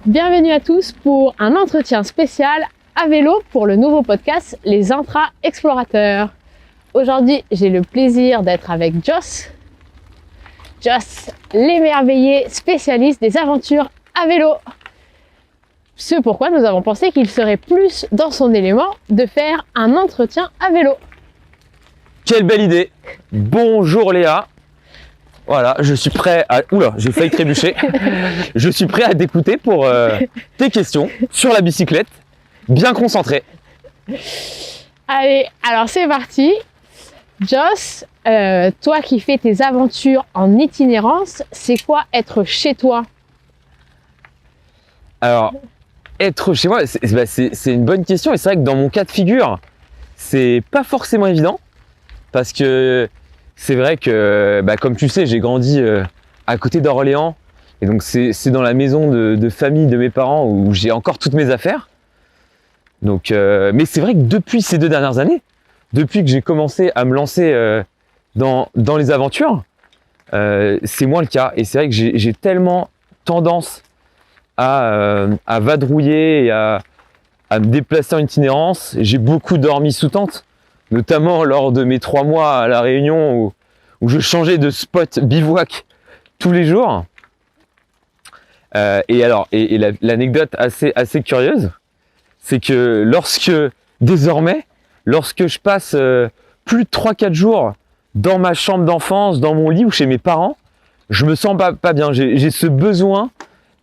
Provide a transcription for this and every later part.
Bienvenue à tous pour un entretien spécial à vélo pour le nouveau podcast Les Intra-Explorateurs. Aujourd'hui, j'ai le plaisir d'être avec Joss. Joss, l'émerveillé spécialiste des aventures à vélo. Ce pourquoi nous avons pensé qu'il serait plus dans son élément de faire un entretien à vélo. Quelle belle idée! Bonjour Léa! Voilà, je suis prêt à... Oula, j'ai failli trébucher. Je suis prêt à t'écouter pour tes questions sur la bicyclette, bien concentré. Allez, alors c'est parti. Joss, toi qui fais tes aventures en itinérance, c'est quoi être chez toi? Alors, être chez moi, c'est une bonne question. Et c'est vrai que dans mon cas de figure, c'est pas forcément évident. Parce que c'est vrai que, comme tu sais, j'ai grandi à côté d'Orléans. Et donc, c'est dans la maison de famille de mes parents où j'ai encore toutes mes affaires. Donc, mais c'est vrai que depuis ces 2 dernières années, depuis que j'ai commencé à me lancer dans les aventures, c'est moins le cas. Et c'est vrai que j'ai tellement tendance à vadrouiller et à me déplacer en itinérance. J'ai beaucoup dormi sous tente, notamment lors de mes 3 mois à La Réunion où je changeais de spot bivouac tous les jours. Et l'anecdote assez curieuse, c'est que désormais, lorsque je passe plus de 3-4 jours dans ma chambre d'enfance, dans mon lit ou chez mes parents, je me sens pas bien. J'ai ce besoin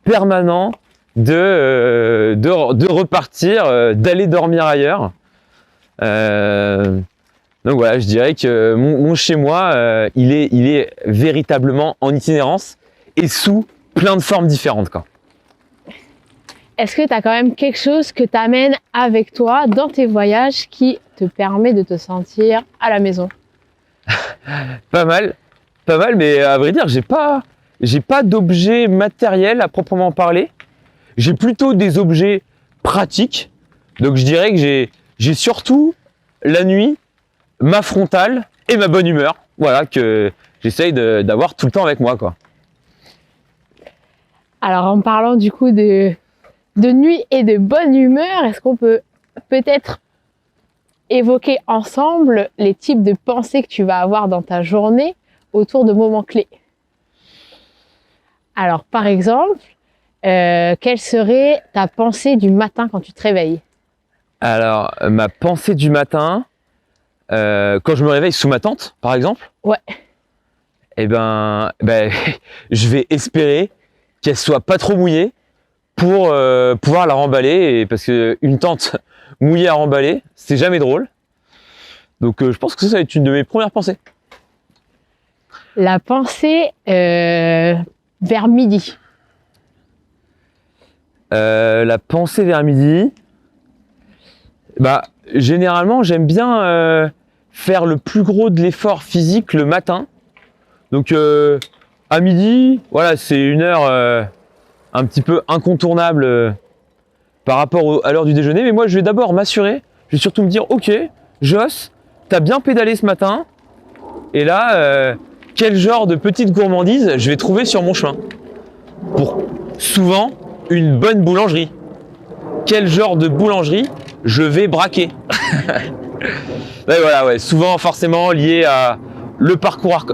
permanent de repartir, d'aller dormir ailleurs. Donc voilà, je dirais que mon chez-moi, il est véritablement en itinérance et sous plein de formes différentes, quoi. Est-ce que tu as quand même quelque chose que tu amènes avec toi dans tes voyages qui te permet de te sentir à la maison? Pas mal, mais à vrai dire, j'ai pas d'objets matériels à proprement parler. J'ai plutôt des objets pratiques. Donc je dirais que j'ai surtout la nuit, ma frontale et ma bonne humeur. Voilà, que j'essaye d'avoir tout le temps avec moi, quoi. Alors en parlant du coup de nuit et de bonne humeur, est-ce qu'on peut peut-être évoquer ensemble les types de pensées que tu vas avoir dans ta journée autour de moments clés? Alors par exemple, quelle serait ta pensée du matin quand tu te réveilles? Alors, ma pensée du matin, quand je me réveille sous ma tente, par exemple, Ouais. eh ben, je vais espérer qu'elle soit pas trop mouillée pour pouvoir la remballer, parce que une tente mouillée à remballer, c'est jamais drôle. Donc, je pense que ça va être une de mes premières pensées. La pensée vers midi. La pensée vers midi, généralement, j'aime bien faire le plus gros de l'effort physique le matin. Donc, à midi, voilà, c'est une heure un petit peu incontournable par rapport à l'heure du déjeuner. Mais moi, je vais d'abord m'assurer, je vais surtout me dire, ok, Joss, t'as bien pédalé ce matin. Et là, quel genre de petite gourmandise je vais trouver sur mon chemin? Pour souvent une bonne boulangerie. Quel genre de boulangerie je vais braquer? Et voilà, ouais, souvent forcément lié à le parcours.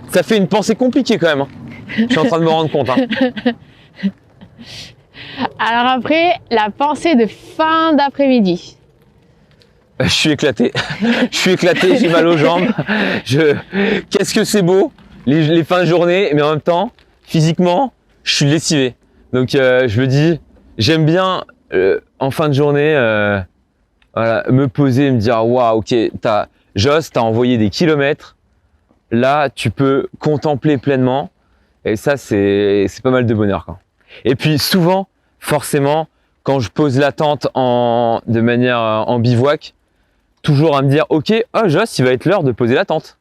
Ça fait une pensée compliquée quand même, hein. Je suis en train de me rendre compte, hein. Alors après, la pensée de fin d'après-midi. Je suis éclaté, j'ai mal aux jambes. Qu'est-ce que c'est beau, les fins de journée, mais en même temps, physiquement, je suis lessivé. Donc je me dis, j'aime bien en fin de journée, voilà, me poser et me dire, waouh, ok, Joss, t'as envoyé des kilomètres, là tu peux contempler pleinement, et ça c'est pas mal de bonheur, quoi. Et puis souvent, forcément, quand je pose la tente de manière en bivouac, toujours à me dire, ok, oh Joss, il va être l'heure de poser la tente.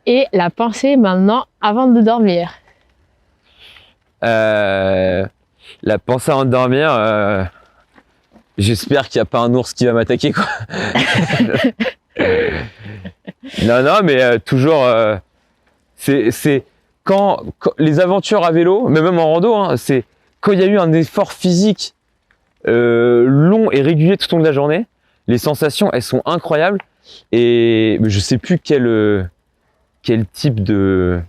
Et la pensée maintenant avant de dormir. La pensée avant de dormir, j'espère qu'il n'y a pas un ours qui va m'attaquer, quoi. Non, mais toujours, c'est les aventures à vélo, mais même en rando, hein, c'est quand il y a eu un effort physique long et régulier tout au long de la journée, les sensations, elles sont incroyables. Et je sais plus quel type de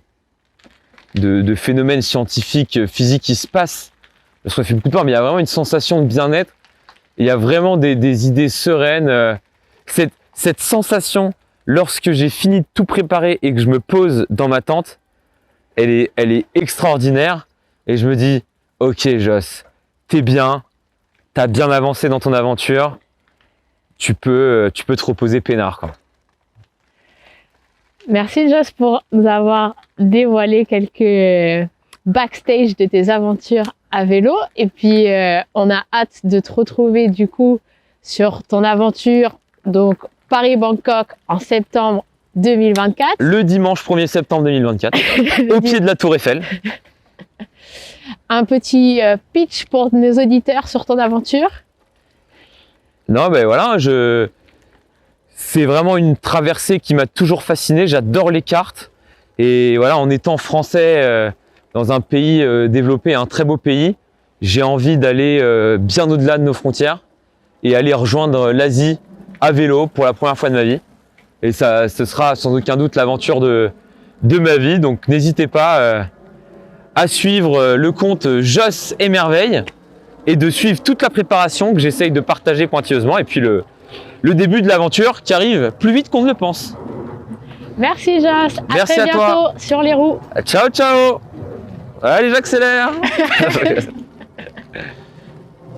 phénomène scientifique, physique qui se passe. Parce qu'on fait beaucoup de peur, mais il y a vraiment une sensation de bien-être. Il y a vraiment des idées sereines. Cette sensation, lorsque j'ai fini de tout préparer et que je me pose dans ma tente, elle est extraordinaire. Et je me dis, ok Joss, t'es bien, t'as bien avancé dans ton aventure, tu peux te reposer peinard, quoi. Merci Joss pour nous avoir dévoilé quelques backstage de tes aventures à vélo. Et puis, on a hâte de te retrouver du coup sur ton aventure, donc Paris-Bangkok en septembre 2024. Le dimanche 1er septembre 2024, au pied de la Tour Eiffel. Un petit pitch pour nos auditeurs sur ton aventure. Non, ben voilà, c'est vraiment une traversée qui m'a toujours fasciné. J'adore les cartes. Et voilà, en étant français dans un pays développé, un très beau pays, j'ai envie d'aller bien au-delà de nos frontières et aller rejoindre l'Asie à vélo pour la première fois de ma vie. Et ça, ce sera sans aucun doute l'aventure de ma vie. Donc n'hésitez pas à suivre le compte Joss et Merveille et de suivre toute la préparation que j'essaye de partager pointilleusement. Et puis le début de l'aventure qui arrive plus vite qu'on ne le pense. Merci Joss, à Merci très à bientôt toi. sur les roues. Ciao, ciao. Allez, j'accélère.